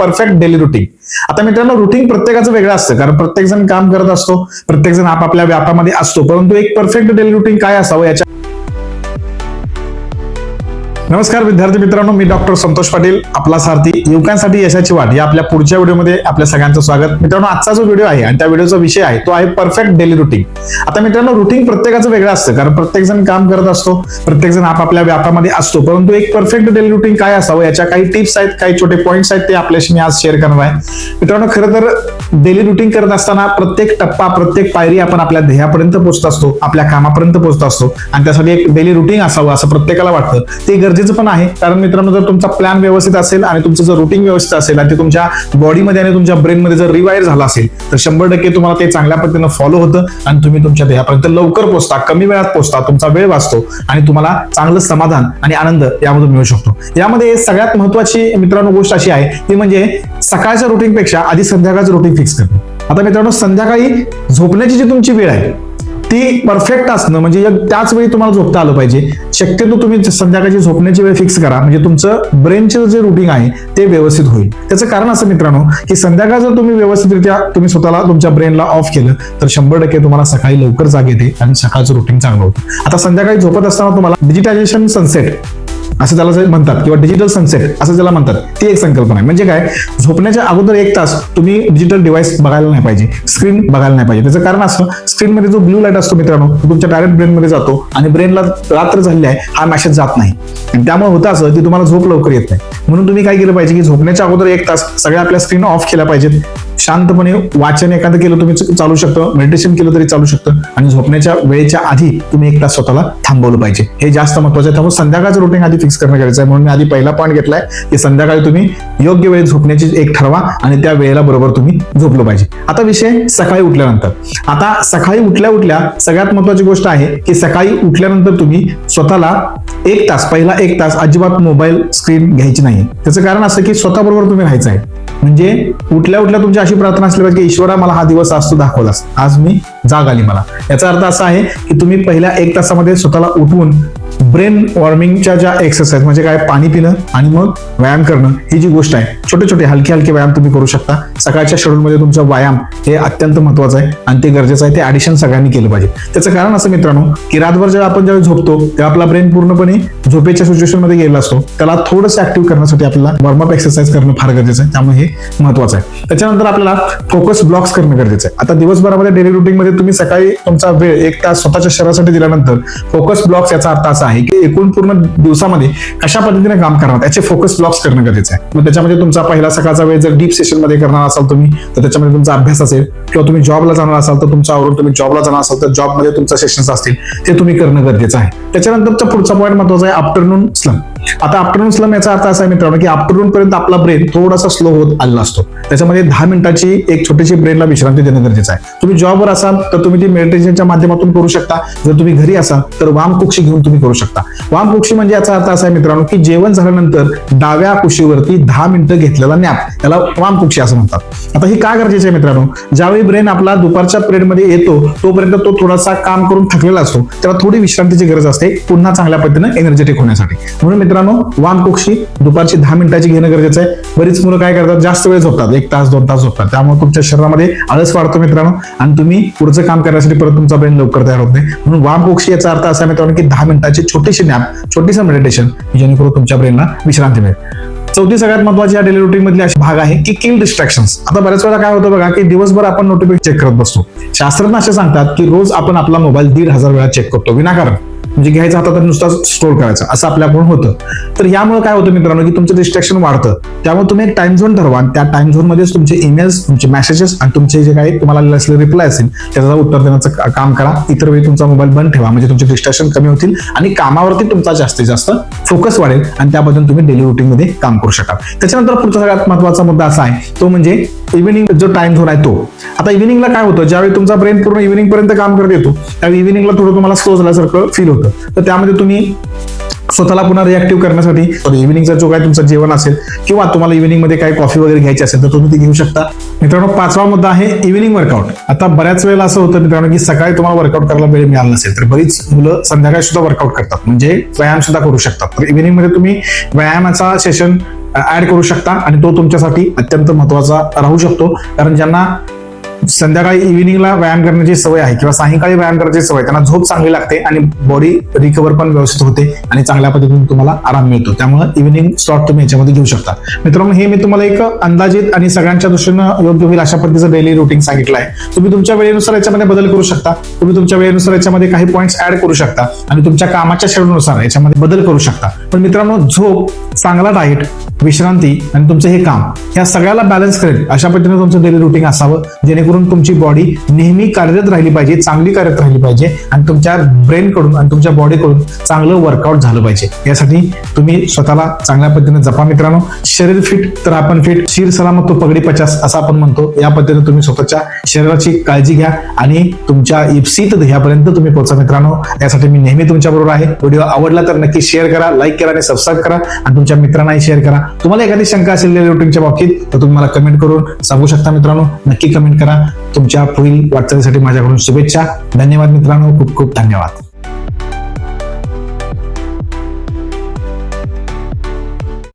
Perfect daily routine. आता मित्रांनो, routine प्रत्येकाचं वेगळं असतं, कारण प्रत्येक जण काम करत असतो, प्रत्येक जण आपापल्या व्यापामध्ये असतो, परंतु एक परफेक्ट डेली रुटीन काय असावं याच्या. नमस्कार विद्यार्थी मित्रांनो, मी डॉक्टर संतोष पाटील, आपला सारथी. युवकांसाठी यशाची वाट या आपल्या पुढच्या व्हिडिओमध्ये आपल्या सगळ्यांचं स्वागत. मित्रांनो, आजचा जो व्हिडिओ आहे आणि त्या व्हिडिओचा विषय आहे तो आहे परफेक्ट डेली रुटीन. आता मित्रांनो, रुटीन प्रत्येकाचं वेगळं असतं, कारण प्रत्येक जण काम करत असतो, प्रत्येक जण आपापल्या व्यापामध्ये असतो, परंतु एक परफेक्ट डेली रुटीन काय असावं याच्या काही टिप्स आहेत, काही छोटे पॉईंट्स आहेत, ते आपल्याशी मी आज शेअर करणार आहे. मित्रांनो, खरं तर डेली रुटीन करत असताना प्रत्येक टप्पा, प्रत्येक पायरी आपण आपल्या ध्येयापर्यंत पोहोचत असतो, आपल्या कामापर्यंत पोहोचत असतो, आणि त्यासाठी एक डेली रुटीन असावं असं प्रत्येकाला वाटतं. ते गरजेचं पण आहे, कारण मित्रांनो, जर तुमचा प्लॅन व्यवस्थित असेल आणि तुमचं जर रुटीन व्यवस्थित असेल आणि ते तुमच्या बॉडीमध्ये आणि तुमच्या ब्रेनमध्ये जर रिवायर झालं असेल तर 100% तुम्हाला ते चांगल्या पद्धतीनं फॉलो होतं आणि तुम्ही तुमच्या ध्येयापर्यंत लवकर पोहोचता, कमी वेळात पोहोचता, तुमचा वेळ वाचतो आणि तुम्हाला चांगलं समाधान आणि आनंद यामधून मिळू शकतो. यामध्ये सगळ्यात महत्वाची मित्रांनो गोष्ट अशी आहे ती म्हणजे सकाळच्या रुटीनपेक्षा आधी संध्याकाळचं रुटीन फिक्स करणं. आता मित्रांनो, संध्याकाळी झोपण्याची जी तुमची वेळ आहे ती परफेक्ट असणं, म्हणजे त्याच वेळी तुम्हाला झोपता आलं पाहिजे. शक्यतो तुम्ही संध्याकाळची झोपण्याची वेळ फिक्स करा, म्हणजे तुमचं ब्रेनचं जे रुटीन आहे ते व्यवस्थित होईल. त्याचं कारण असं मित्रांनो की संध्याकाळ जर तुम्ही व्यवस्थितरित्या तुम्ही स्वतःला तुमच्या ब्रेनला ऑफ केलं तर 100% तुम्हाला सकाळी लवकर जाग येते आणि सकाळचं रुटीन चांगलं होतं. आता संध्याकाळी झोपत असताना तुम्हाला डिजिटायझेशन सनसेट असं त्याला म्हणतात किंवा डिजिटल सनसेट असं त्याला म्हणतात, ती एक संकल्पना आहे. म्हणजे काय, झोपण्याच्या अगोदर 1 तास तुम्ही डिजिटल डिव्हाइस बघायला नाही पाहिजे, स्क्रीन बघायला नाही पाहिजे. त्याचं कारण असं, स्क्रीनमध्ये जो ब्लू लाईट असतो मित्रांनो तो तुमच्या डायरेक्ट ब्रेनमध्ये जातो आणि ब्रेनला रात्र झालेली आहे हा मेसेज जात नाही, आणि त्यामुळे होतं असं की तुम्हाला झोप लवकर येत नाही. म्हणून तुम्ही काय केलं पाहिजे की झोपण्याच्या अगोदर 1 तास सगळ्या आपल्या स्क्रीन ऑफ केल्या पाहिजेत. शांतपणे वाचन एखादं केलं तुम्ही चालू शकतं, मेडिटेशन केलं तरी चालू शकतं, आणि झोपण्याच्या वेळेच्या आधी तुम्ही 1 तास स्वतःला थांबवलं पाहिजे. हे जास्त महत्वाचं आहे. त्यामुळे संध्याकाळचं रुटीन आधी फिक्स करणं गरजेचं आहे. म्हणून मी आधी पहिला पॉईंट घेतलाय की संध्याकाळी तुम्ही योग्य वेळेत झोपण्याची एक ठरवा आणि त्या वेळेला बरोबर तुम्ही झोपलं पाहिजे. आता विषय सकाळी उठल्यानंतर. आता सकाळी उठल्या उठल्या सगळ्यात महत्वाची गोष्ट आहे की सकाळी उठल्यानंतर तुम्ही स्वतःला 1 तास, पहिला 1 तास अजिबात मोबाईल स्क्रीन घ्यायची नाही. त्याचं कारण असं की स्वतःबरोबर तुम्ही राहायचं आहे. म्हणजे उठल्या उठल्या तुमची अशी प्रार्थना असली पाहिजे की ईश्वरा, मला हा दिवस आज तू दाखवलास, आज मी जाग आली मला. याचा अर्थ असा आहे की तुम्ही पहिल्या 1 तासामध्ये स्वतःला उठवून ब्रेन वॉर्मिंगच्या ज्या एक्सरसाइज, म्हणजे काय, पाणी पिणं आणि मग व्यायाम करणं, ही जी गोष्ट आहे, छोटे छोटे हलके हलके व्यायाम तुम्ही करू शकता. सकाळच्या शेड्यूलमध्ये तुमचा व्यायाम हे अत्यंत महत्वाचं आहे आणि ते गरजेचं आहे. ते ऍडिशन सगळ्यांनी केलं पाहिजे. त्याचं कारण असं मित्रांनो की रातभर जेव्हा आपण ज्यावेळी झोपतो तेव्हा आपला ब्रेन पूर्णपणे झोपेच्या सिच्युएशन मध्ये गेलेला असतो. त्याला थोडंसं ऍक्टिव्ह करण्यासाठी आपल्याला वॉर्मअप एक्सरसाइज करणं फार गरजेचं आहे. त्यामुळे हे महत्वाचं आहे. त्याच्यानंतर आपल्याला फोकस ब्लॉक्स करणं गरजेचं आहे. आता दिवसभरामध्ये डेली रुटीन मध्ये तुम्ही सकाळी तुमचा वेळ 1 तास स्वतःच्या शरीरासाठी दिल्यानंतर फोकस ब्लॉक्स, याचा अर्थ असा आहे की एकूण पूर्ण दिवसामध्ये कशा पद्धतीने काम करणार त्याचे फोकस ब्लॉक्स करणं गरजेचं आहे. मग त्याच्यामध्ये तुमचा पहिला सकाळचा वेळ जर डीप सेशन मध्ये करणार असाल तुम्ही तर त्याच्यामध्ये तुमचा अभ्यास असेल, किंवा तुम्ही जॉबला जाणार असाल तर तुमच्या आवरून तुम्ही जॉबला जाणार असाल तर जॉबमध्ये तुमचा सेशन्स असतील ते तुम्ही करणं गरजेचं आहे. त्याच्यानंतरचा पुढचा पॉईंट महत्वाचा आहे आफ्टरनून स्लम. आता आफ्टरनून स्लम याचा अर्थ असा आहे मित्रांनो की आफ्टरनून पर्यंत आपला ब्रेन थोडासा स्लो होत आलेला असतो. त्याच्यामध्ये 10 मिनिटाची एक छोटीशी ब्रेनला विश्रांती देणं गरजेचं आहे. तुम्ही जॉबवर असाल तर तुम्ही ती मेडिटेशनच्या माध्यमातून करू शकता. जर तुम्ही घरी असाल तर वाम कुक्षी घेऊन तुम्ही करू शकता. वाम कुक्षी म्हणजे याचा अर्थ असा आहे मित्रांनो की जेवण झाल्यानंतर डाव्या कुशीवरती 10 मिनिटं घेतलेला नॅप, त्याला वाम कुक्षी असं म्हणतात. आता ही का गरजेचं आहे मित्रांनो, ज्यावेळी ब्रेन आपला दुपारच्या पिरियडमध्ये येतो तोपर्यंत तो थोडासा काम करून थकलेला असतो, त्याला थोडी विश्रांतीची गरज असते पुन्हा चांगल्या पद्धतीने एनर्जेटिक होण्यासाठी. म्हणून मित्रांनो वाम कुक्षी दुपारची 10 मिनिटाची घेणं गरजेचं आहे. बरीच मुलं काय करतात, जास्त वेळ झोपतात, 1 तास 2 तास झोपतात, त्यामुळे तुमच्या शरीरामध्ये आळस वाढतो मित्रांनो आणि तुम्ही पुढचं काम करण्यासाठी परत तुमचा ब्रेन लवकर तयार होत नाही. म्हणून वाम कुक्षी याचा अर्थ असा मित्रांनो की 10 मिनिटाची छोटीशी नॅप, छोटीशी मेडिटेशन, जेणेकरून तुमच्या ब्रेनला विश्रांती मिळेल. चौथी सगळ्यात महत्वाची या डेली रुटीन मधली अशी भाग आहे की किल डिस्ट्रॅक्शन्स. आता बऱ्याच वेळा काय होतं बघा की दिवसभर आपण नोटिफिकेशन चेक करत बसतो. शास्त्रज्ञ असे सांगतात की रोज आपण आपला मोबाईल 1500 वेळा चेक करतो विनाकारण. म्हणजे घ्यायचा हातात आणि नुसता स्क्रोल करायचा असं आपल्याकडून होतं. तर यामुळे काय होतं मित्रांनो की तुमचं डिस्ट्रॅक्शन वाढतं. त्यामुळे तुम्ही एक टाइम झोन ठरवा, त्या टाइम झोन मध्येच तुमचे ईमेल्स, तुमचे मेसेजेस आणि तुमचे जे काही तुम्हाला असलेले रिप्लाय असेल त्याचं उत्तर देण्याचं काम करा. इतर वेळी तुमचा मोबाईल बंद ठेवा, म्हणजे तुमचे डिस्ट्रॅक्शन कमी होतील आणि कामावरती तुमचा जास्तीत जास्त फोकस वाढेल आणि त्याबद्दल तुम्ही डेली रुटीन मध्ये काम करू शकाल. त्याच्यानंतर पुढचा सगळ्यात महत्वाचा मुद्दा असा आहे तो म्हणजे इव्हिनिंग जो टाइम झोन आहे तो. आता इव्हिनिंगला काय होतं, ज्यावेळी तुमचा ब्रेन पूर्ण इव्हिनिंग पर्यंत काम करत येतो त्यावेळी इव्हिनिंगला थोडं तुम्हाला स्लो झाल्यासारखं फील होतं. होतं. तर त्यामध्ये तुम्ही स्वतःला पुन्हा रिॲक्टिव्ह करण्यासाठी इव्हिनिंगचा जो काय तुमचं जेवण असेल किंवा तुम्हाला इव्हिनिंग मध्ये काही कॉफी वगैरे घ्यायची असेल तर तुम्ही ती घेऊ शकता. मित्रांनो, 5वा मुद्दा आहे इव्हिनिंग वर्कआउट. आता बऱ्याच वेळेला असं होतं मित्रांनो की सकाळी तुम्हाला वर्कआउट करायला वेळ मिळाला नसेल तर बरीच मुलं संध्याकाळी सुद्धा वर्कआउट करतात, म्हणजे व्यायाम सुद्धा करू शकतात. तर इव्हिनिंग मध्ये तुम्ही व्यायामाचा सेशन ऍड करू शकता आणि तो तुमच्यासाठी अत्यंत महत्वाचा राहू शकतो. कारण ज्यांना संध्याकाळी इव्हिनिंगला व्यायाम करण्याची सवय आहे किंवा सायंकाळी व्यायाम करण्याची सवय, त्यांना झोप चांगली लागते आणि बॉडी रिकव्हर पण व्यवस्थित होते आणि चांगल्या पद्धतीने तुम्हाला आराम मिळतो. त्यामुळे इव्हिनिंग स्लॉट तुम्ही याच्यामध्ये घेऊ शकता. मित्रांनो, हे मी तुम्हाला एक अंदाजित आणि सगळ्यांच्या दृष्टीनं योग्य होईल अशा पद्धतीचं डेली रुटीन सांगितलं आहे. तुम्ही तुमच्या वेळेनुसार याच्यामध्ये बदल करू शकता. तुम्ही तुमच्या वेळेनुसार याच्यामध्ये काही पॉईंट्स ऍड करू शकता आणि तुमच्या कामाच्या शेड्यूलनुसार याच्यामध्ये बदल करू शकता. पण मित्रांनो, झोप, चांगला डाएट, विश्रांती आणि तुमचं हे काम या सगळ्याला बॅलन्स करेल अशा पद्धतीने तुमचं डेली रुटीन असावं, जेणेकरून तुमची बॉडी नेहमी कार्यरत राहिली पाहिजे, चांगली कार्यरत राहिली पाहिजे आणि तुमच्या ब्रेन कडून आणि तुमच्या बॉडीकडून चांगलं वर्कआउट झालं पाहिजे. यासाठी तुम्ही स्वतःला चांगल्या पद्धतीने जपा. मित्रांनो, शरीर फिट तर आपण फिट, शिर सलामत तो पगडी 50 असं आपण म्हणतो. या पद्धतीने तुम्ही स्वतःच्या शरीराची काळजी घ्या आणि तुमच्या इप्सित ध्येयापर्यंत तुम्ही पोहोचा. मित्रांनो, यासाठी मी नेहमी तुमच्या बरोबर आहे. व्हिडिओ आवडला तर नक्की शेअर करा, लाईक करा आणि सबस्क्राईब करा आणि तुमच्या मित्रांनाही शेअर करा. तुम्हाला एखादी शंका असेल रुटीनच्या बाबतीत तर तुम्ही मला कमेंट करून सांगू शकता. मित्रांनो, नक्की कमेंट करा. तुमच्या पुढील वाटचालीसाठी माझ्याकडून शुभेच्छा. धन्यवाद मित्रांनो, खूप खूप धन्यवाद.